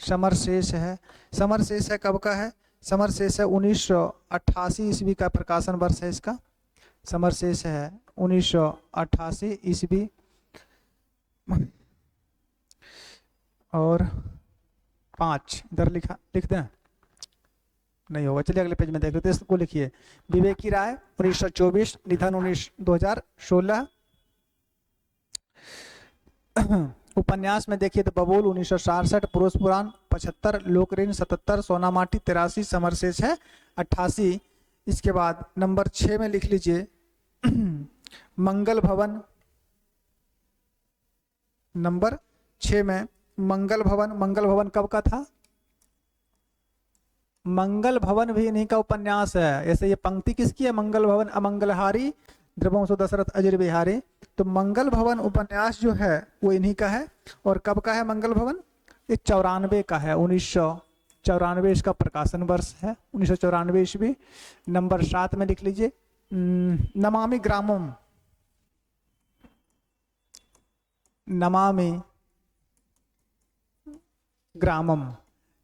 समर शेष है, समर शेष है कब का है, समर शेष है 1988 ईस्वी का प्रकाशन वर्ष है इसका। समर शेष है 1988 ईस्वी। और 5 इधर लिख दें, नहीं होगा, चलिए अगले पेज में देख लेते हैं। इसको लिखिए, विवेकी राय 1924, निधन 2016। उपन्यास में देखिए तो बबूल 1967, पुरुष पुराण 75, लोक ऋण 77, सोना माटी 83, समर शेष है 88। इसके बाद नंबर 6 में लिख लीजिए मंगल भवन। नंबर 6 में मंगल भवन। मंगल भवन कब का था, मंगल भवन भी इन्हीं का उपन्यास है। ऐसे ये पंक्ति किसकी है, मंगल भवन अमंगलहारी द्रवंशो दशरथ अजर बिहारी। तो मंगल भवन उपन्यास जो है वो इन्हीं का है। और कब का है मंगल भवन, ये 94 का है, 1994 इसका प्रकाशन वर्ष है, 1994 ईस्वी। नंबर 7 में लिख लीजिए नमामि ग्रामम, नमामि ग्रामम।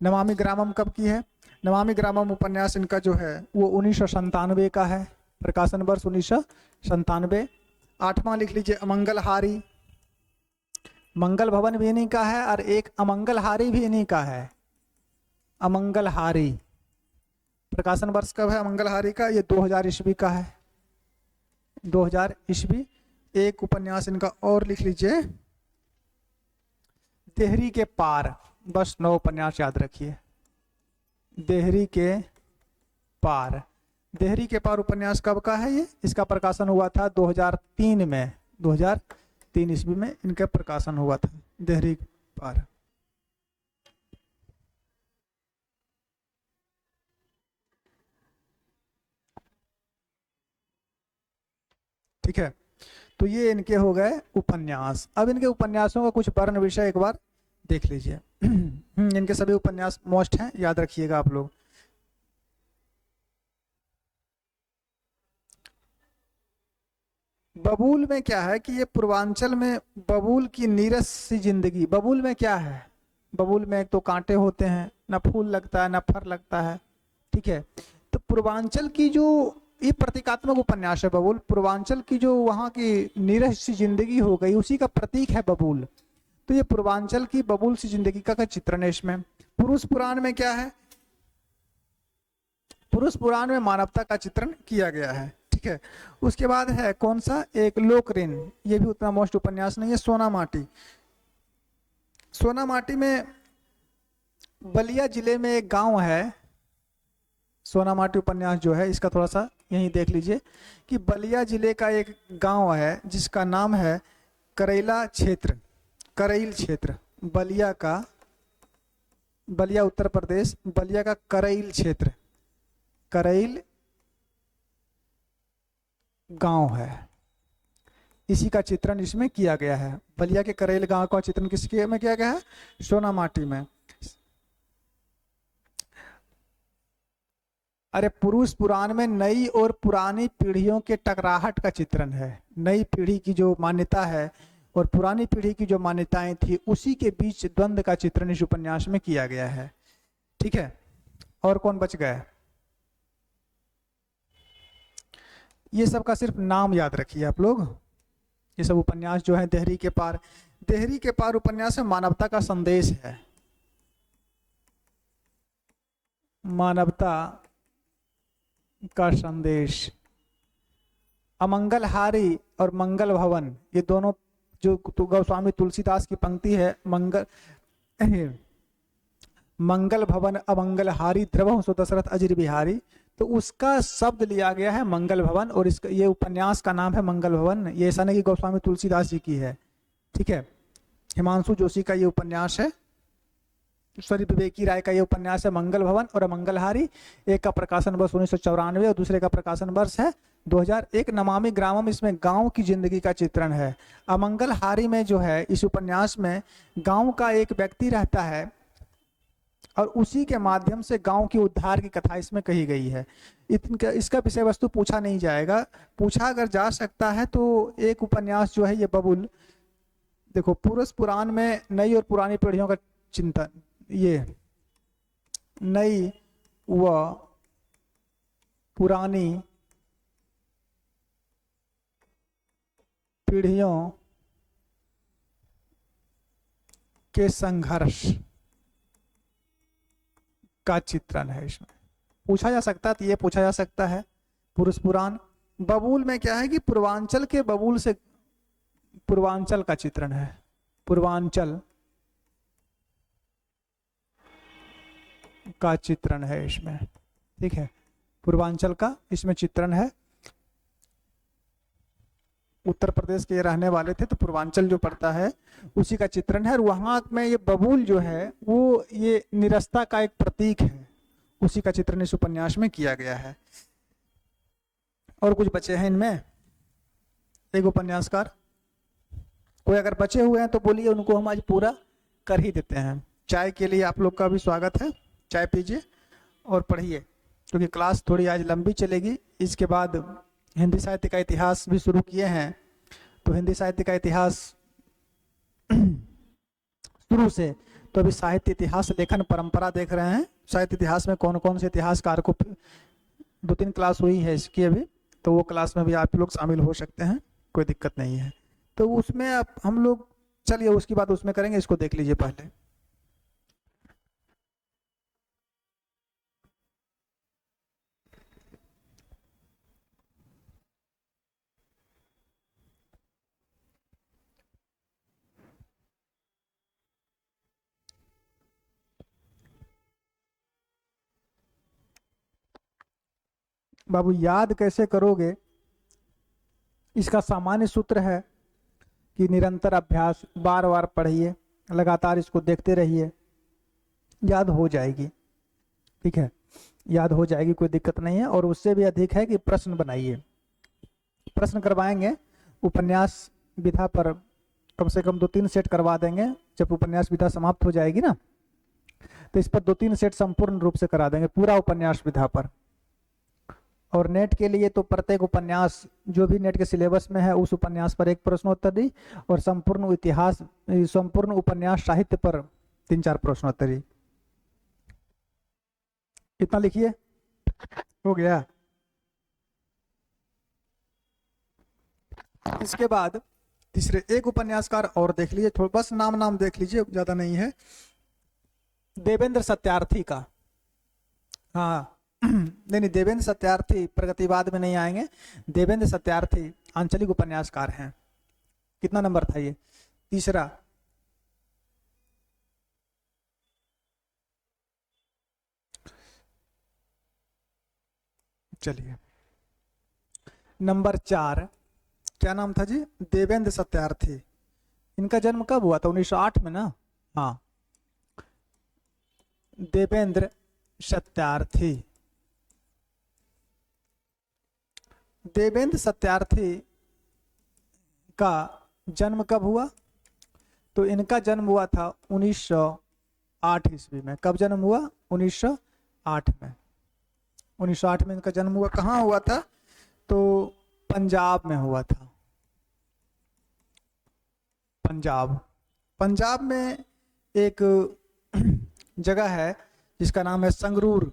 नमामि ग्रामम कब की है? नमामि ग्रामम उपन्यास इनका जो है वो 1997 का है, प्रकाशन वर्ष 1997। 8वां लिख लीजिए अमंगलहारी। मंगल भवन भी इन्हीं का है और एक अमंगलहारी भी इन्हीं का है। अमंगलहारी प्रकाशन वर्ष कब है अमंगलहारी का? ये 2000 ईस्वी का है, 2000 ईस्वी। एक उपन्यास इनका और लिख लीजिए देहरी के पार। बस 9 उपन्यास याद रखिए। देहरी के पार। देहरी के पार उपन्यास कब का है ये? इसका प्रकाशन हुआ था 2003 में, 2003 ईस्वी में इनका प्रकाशन हुआ था देहरी के पार। ठीक है, तो ये इनके हो गए उपन्यास। अब इनके उपन्यासों का कुछ वर्ण विषय एक बार देख लीजिए। इनके सभी उपन्यास मोस्ट हैं, याद रखिएगा आप लोग। बबूल में क्या है कि ये पूर्वांचल में बबूल की नीरस सी जिंदगी। बबूल में क्या है? बबूल में एक तो कांटे होते हैं, न फूल लगता है न फर लगता है। ठीक है, तो पूर्वांचल की जो ये प्रतीकात्मक उपन्यास है बबूल। पूर्वांचल की जो वहाँ की नीरस सी जिंदगी हो गई उसी का प्रतीक है बबूल। तो ये पूर्वांचल की बबूल सी जिंदगी का चित्रण है इसमें। पुरुष पुराण में क्या है? पुरुष पुराण में मानवता का चित्रण किया गया है। ठीक है, उसके बाद है कौन सा? एक लोकऋण। ये भी उतना मोस्ट उपन्यास नहीं है। सोना माटी। सोना माटी में बलिया जिले में एक गांव है। सोना माटी उपन्यास जो है इसका थोड़ा सा यहीं देख लीजिए कि बलिया जिले का एक गांव है जिसका नाम है करैला क्षेत्र, करैल क्षेत्र। बलिया का, बलिया उत्तर प्रदेश, बलिया का करैल क्षेत्र, करैल गांव है। इसी का चित्रण इसमें किया गया है। बलिया के करैल गांव का चित्रण किसके में किया गया है? सोना माटी में। अरे पुरुष पुराण में नई और पुरानी पीढ़ियों के टकराहट का चित्रण है। नई पीढ़ी की जो मान्यता है और पुरानी पीढ़ी की जो मान्यताएं थी उसी के बीच द्वंद्व का चित्रण इस उपन्यास में किया गया है। ठीक है, और कौन बच गया? ये सब का सिर्फ नाम याद रखिए आप लोग। ये सब उपन्यास जो है देहरी के पार। देहरी के पार उपन्यास में मानवता का संदेश है। मानवता का संदेश। अमंगलहारी और मंगल भवन ये दोनों जो गोस्वामी तुलसीदास की पंक्ति है, मंगल भवन अमंगलहारी द्रवहु सो दशरथ अजिर बिहारी, तो उसका शब्द लिया गया है मंगल भवन और इसका ये उपन्यास का नाम है मंगल भवन। ये ऐसा नहीं कि गोस्वामी तुलसीदास जी की है। ठीक है, हिमांशु जोशी का ये उपन्यास है, सॉरी विवेकी राय का ये उपन्यास है मंगल भवन और अमंगलहारी। एक का प्रकाशन वर्ष 1994 और दूसरे का प्रकाशन वर्ष है 2001। नमामि ग्रामम इसमें गांव की जिंदगी का चित्रण है। अमंगलहारी में जो है इस उपन्यास में गांव का एक व्यक्ति रहता है और उसी के माध्यम से गांव की उद्धार की कथा इसमें कही गई है। इसका विषय वस्तु पूछा नहीं जाएगा, पूछा अगर जा सकता है तो एक उपन्यास जो है ये बबुल। देखो पुरुष पुराण में नई और पुरानी पीढ़ियों का चिंतन, ये नई व पुरानी पीढ़ियों के संघर्ष का चित्रण है। इसमें पूछा जा सकता है तो ये पूछा जा सकता है पुरुष पुराण। बबूल में क्या है कि पूर्वांचल के बबूल से पूर्वांचल का चित्रण है। पूर्वांचल का चित्रण है इसमें। ठीक है, पूर्वांचल का इसमें चित्रण है। उत्तर प्रदेश के रहने वाले थे तो पूर्वांचल जो पड़ता है उसी का चित्रण है। और वहां में ये बबूल जो है वो ये निरस्ता का एक प्रतीक है, उसी का चित्रण इस उपन्यास में किया गया है। और कुछ बचे हैं इनमें? एक उपन्यासकार कोई अगर बचे हुए हैं तो बोलिए, उनको हम आज पूरा कर ही देते हैं। चाय के लिए आप लोग का भी स्वागत है, चाय पीजिए और पढ़िए क्योंकि क्लास थोड़ी आज लंबी चलेगी। इसके बाद हिंदी साहित्य का इतिहास भी शुरू किए हैं। तो हिंदी साहित्य का इतिहास शुरू से, तो अभी साहित्य इतिहास लेखन परंपरा देख रहे हैं। साहित्य इतिहास में कौन कौन से इतिहासकार को 2-3 क्लास हुई है इसकी अभी, तो वो क्लास में भी आप लोग शामिल हो सकते हैं, कोई दिक्कत नहीं है। तो उसमें अब हम लोग, चलिए उसकी बात उसमें करेंगे, इसको देख लीजिए पहले। बाबू याद कैसे करोगे, इसका सामान्य सूत्र है कि निरंतर अभ्यास, बार बार पढ़िए, लगातार इसको देखते रहिए, याद हो जाएगी। ठीक है, याद हो जाएगी, कोई दिक्कत नहीं है। और उससे भी अधिक है कि प्रश्न बनाइए, प्रश्न करवाएंगे उपन्यास विधा पर, कम से कम 2-3 सेट करवा देंगे। जब उपन्यास विधा समाप्त हो जाएगी ना, तो इस पर 2-3 सेट संपूर्ण रूप से करा देंगे, पूरा उपन्यास विधा पर। और नेट के लिए तो प्रत्येक उपन्यास जो भी नेट के सिलेबस में है, उस उपन्यास पर एक प्रश्नोत्तरी, और संपूर्ण इतिहास, संपूर्ण उपन्यास साहित्य पर 3-4 प्रश्नोत्तरी। इतना लिखिए, हो गया। इसके बाद तीसरे एक उपन्यासकार और देख लीजिए, थोड़ा बस नाम देख लीजिए, ज्यादा नहीं है। देवेंद्र सत्यार्थी का, हाँ नहीं, देवेंद्र सत्यार्थी प्रगतिवाद में नहीं आएंगे। देवेंद्र सत्यार्थी आंचलिक उपन्यासकार हैं। कितना नंबर था ये? तीसरा। चलिए, नंबर 4, क्या नाम था जी? देवेंद्र सत्यार्थी। इनका जन्म कब हुआ था? 1908 में ना? हाँ, देवेंद्र सत्यार्थी। देवेंद्र सत्यार्थी का जन्म कब हुआ? तो इनका जन्म हुआ था 1908 ईस्वी में। कब जन्म हुआ? 1908 में। 1908 में इनका जन्म हुआ। कहाँ हुआ था? तो पंजाब में हुआ था। पंजाब में एक जगह है जिसका नाम है संगरूर।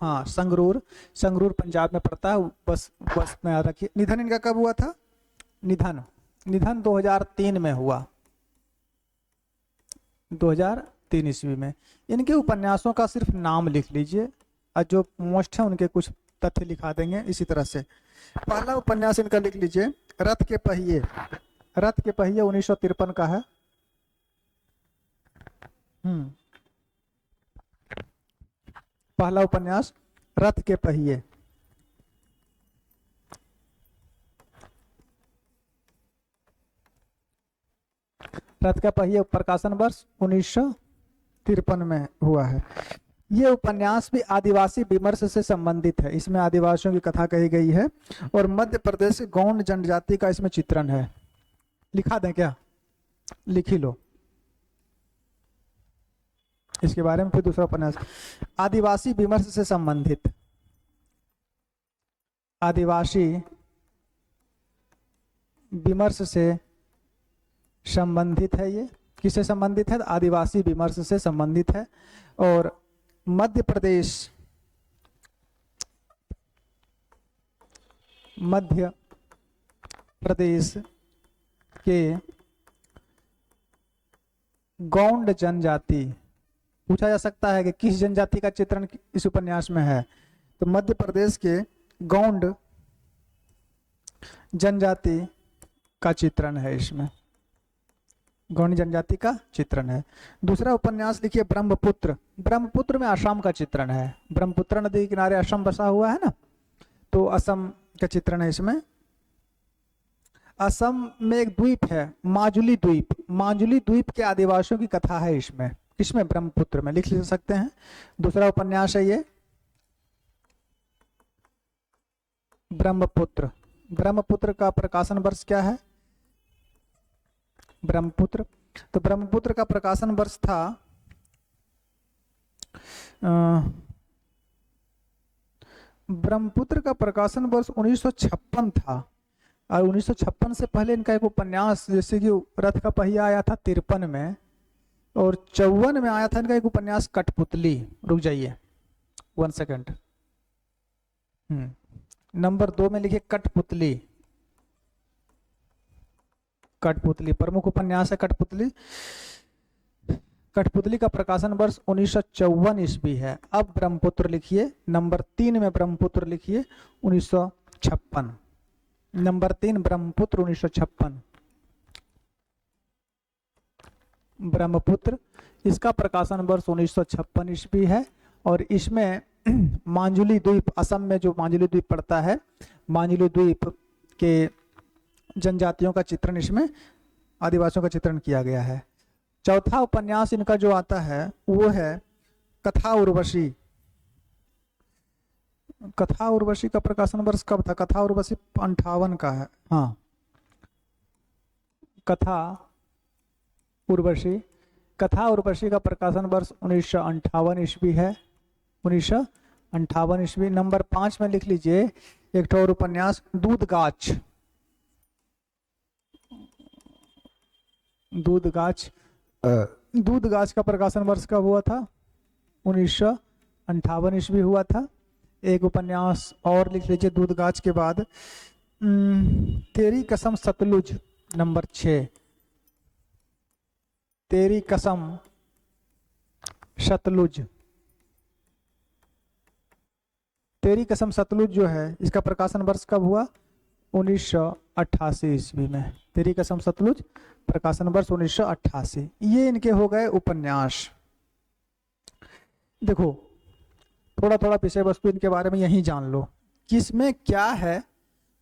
हाँ, संगरूर पंजाब में पड़ता है। बस में याद रखिए। निधन इनका कब हुआ था? निधन 2003 में हुआ, 2003 ईस्वी में। इनके उपन्यासों का सिर्फ नाम लिख लीजिए, और जो मोस्ट है उनके कुछ तथ्य लिखा देंगे इसी तरह से। पहला उपन्यास इनका लिख लीजिए, रथ के पहिए। रथ के पहिए 1953 का है। पहला उपन्यास रथ के पहिए। रथ का पहिए प्रकाशन वर्ष 1953 में हुआ है। ये उपन्यास भी आदिवासी विमर्श से संबंधित है। इसमें आदिवासियों की कथा कही गई है, और मध्य प्रदेश गौंड जनजाति का इसमें चित्रण है। लिखा दें क्या? लिख ही लो इसके बारे में। फिर दूसरा उपन्यास, आदिवासी विमर्श से संबंधित। आदिवासी विमर्श से संबंधित है। ये किससे संबंधित है? आदिवासी विमर्श से संबंधित है। और मध्य प्रदेश के गौंड जनजाति, पूछा जा सकता है कि किस जनजाति का चित्रण इस उपन्यास में है? तो मध्य प्रदेश के गौंड जनजाति का चित्रण है इसमें। गौंड जनजाति का चित्रण है। दूसरा उपन्यास लिखिए, ब्रह्मपुत्र। ब्रह्मपुत्र में असम का चित्रण है। ब्रह्मपुत्र नदी के किनारे असम बसा हुआ है ना, तो असम का चित्रण है इसमें। असम में एक द्वीप है, माजुली द्वीप। माजुली द्वीप के आदिवासियों की कथा है इसमें। किसमें? ब्रह्मपुत्र में। लिख सकते हैं। दूसरा उपन्यास है ये ब्रह्मपुत्र। ब्रह्मपुत्र का प्रकाशन वर्ष क्या है? ब्रह्मपुत्र, तो ब्रह्मपुत्र का प्रकाशन वर्ष था ब्रह्मपुत्र का प्रकाशन वर्ष 1956 था, और 1956 से पहले इनका एक उपन्यास, जैसे कि रथ का पहिया आया था 53 में, और 54 में आया था इनका एक उपन्यास कठपुतली। रुक जाइए 1 सेकंड। नंबर 2 में लिखिए कठपुतली। कठपुतली प्रमुख उपन्यास है कठपुतली। कठपुतली का प्रकाशन वर्ष 1954 ईस्वी है। अब ब्रह्मपुत्र लिखिए, नंबर 3 में ब्रह्मपुत्र लिखिए 1956। नंबर 3 ब्रह्मपुत्र 1956। ब्रह्मपुत्र, इसका प्रकाशन वर्ष 1956 ईस्वी है, और इसमें मांजुली द्वीप, असम में जो मांजुली द्वीप पड़ता है, मांजुली द्वीप के जनजातियों का चित्रण, इसमें आदिवासियों का चित्रण किया गया है। चौथा उपन्यास इनका जो आता है वो है कथा उर्वशी। कथा उर्वशी का प्रकाशन वर्ष कब था? कथा उर्वशी 58 का है। हाँ, कथा उर्वशी, कथा उर्वशी का प्रकाशन वर्ष 1958 ईस्वी है। 1958 ईस्वी। नंबर 5 में लिख लीजिए एक और उपन्यास दूधगाछ। दूधगाछ, दूधगाछ का प्रकाशन वर्ष कब हुआ था? 1958 ईस्वी हुआ था। एक उपन्यास और लिख लीजिए दूधगाछ के बाद, तेरी कसम सतलुज, नंबर 6। तेरी कसम सतलुज। तेरी कसम सतलुज जो है, इसका प्रकाशन वर्ष कब हुआ? 1988 ईस्वी में। तेरी कसम सतलुज प्रकाशन वर्ष 1988। ये इनके हो गए उपन्यास। देखो थोड़ा थोड़ा विषय वस्तु इनके बारे में यही जान लो, किसमें क्या है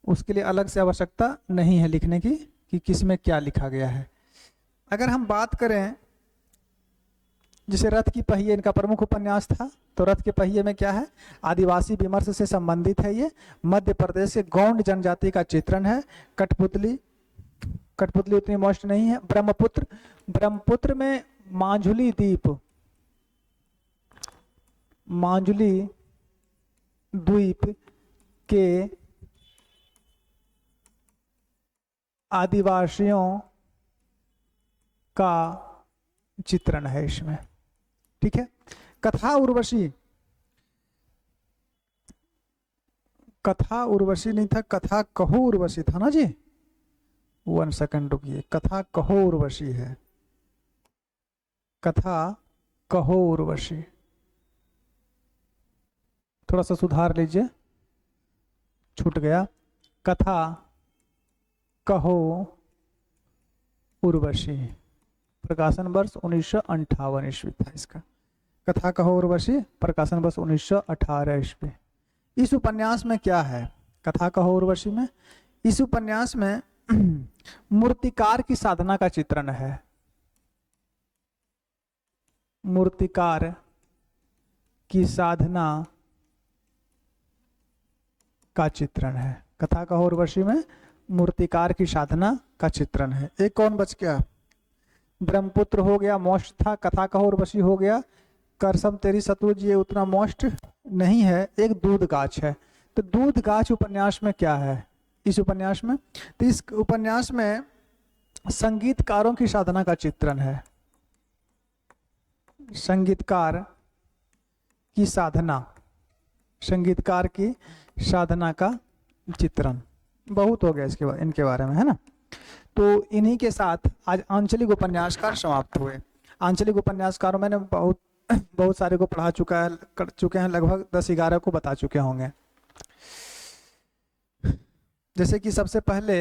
उसके लिए अलग से आवश्यकता नहीं है लिखने की कि किसमें क्या लिखा गया है। अगर हम बात करें, जैसे रथ की पहिए इनका प्रमुख उपन्यास था, तो रथ के पहिए में क्या है? आदिवासी विमर्श से संबंधित है ये। मध्य प्रदेश के गौंड जनजाति का चित्रण है। कठपुतली, कठपुतली उतनी मस्त नहीं है। ब्रह्मपुत्र, ब्रह्मपुत्र में मांझुली द्वीप, मांझुली द्वीप के आदिवासियों का चित्रण है इसमें, ठीक है। कथा उर्वशी, कथा उर्वशी नहीं था, कथा कहो उर्वशी था ना जी। 1 सेकंड रुकिए, कथा कहो उर्वशी है। कथा कहो उर्वशी, थोड़ा सा सुधार लीजिए, छूट गया। कथा कहो उर्वशी, प्रकाशन वर्ष 1958 ईस्वी था इसका। कथा कहो उर्वशी, प्रकाशन वर्ष 1918 ईस्वी। इस उपन्यास में क्या है? कथा कहो उर्वशी में, इस उपन्यास में मूर्तिकार की साधना का चित्रण है। मूर्तिकार की साधना का चित्रण है। कथा कहो उर्वशी में मूर्तिकार की साधना का चित्रण है। एक कौन बच गया? ब्रह्मपुत्र हो गया, मोस्ट था। कथा कहो उर्वशी हो गया। करसम तेरी सतलुज ये उतना मोस्ट नहीं है। एक दूधगाछ है। तो दूधगाछ उपन्यास में क्या है? इस उपन्यास में, तो इस उपन्यास में संगीतकारों की साधना का चित्रण है। संगीतकार की साधना, संगीतकार की साधना का चित्रण। बहुत हो गया इसके बाद इनके बारे में, है ना। तो इन्हीं के साथ आज आंचलिक उपन्यासकार समाप्त हुए। आंचलिक उपन्यासकारों मैंने बहुत सारे को पढ़ा चुका है, कर चुके हैं, लगभग 10-11 को बता चुके होंगे। जैसे कि सबसे पहले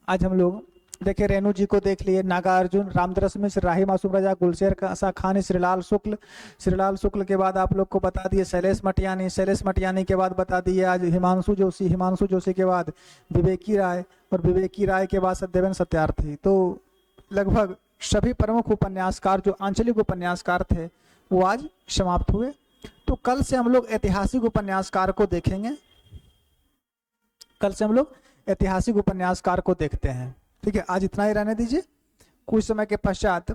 आज हम लोग देखे, रेणु जी को देख लिए, नागार्जुन, रामदरस मिश्र, राही मासूम राजा, गुलशेर खान, श्रीलाल शुक्ल। श्रीलाल शुक्ल के बाद आप लोग को बता दिए शैलेश मटियानी। शैलेश मटियानी के बाद बता दिए आज हिमांशु जोशी। हिमांशु जोशी के बाद विवेकी राय, और विवेकी राय के बाद सत्यदेवेंद्र सत्यार्थी। तो लगभग सभी प्रमुख उपन्यासकार जो आंचलिक उपन्यासकार थे वो आज समाप्त हुए। तो कल से हम लोग ऐतिहासिक उपन्यासकार को देखेंगे। कल से हम लोग ऐतिहासिक उपन्यासकार को देखते हैं, ठीक है। आज इतना ही रहने दीजिए। कुछ समय के पश्चात,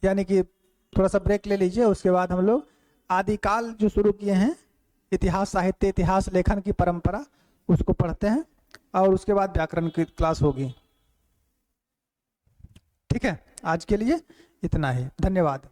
यानी कि थोड़ा सा ब्रेक ले लीजिए, उसके बाद हम लोग आदिकाल जो शुरू किए हैं इतिहास, साहित्य, इतिहास लेखन की परंपरा, उसको पढ़ते हैं और उसके बाद व्याकरण की क्लास होगी। ठीक है, आज के लिए इतना ही, धन्यवाद।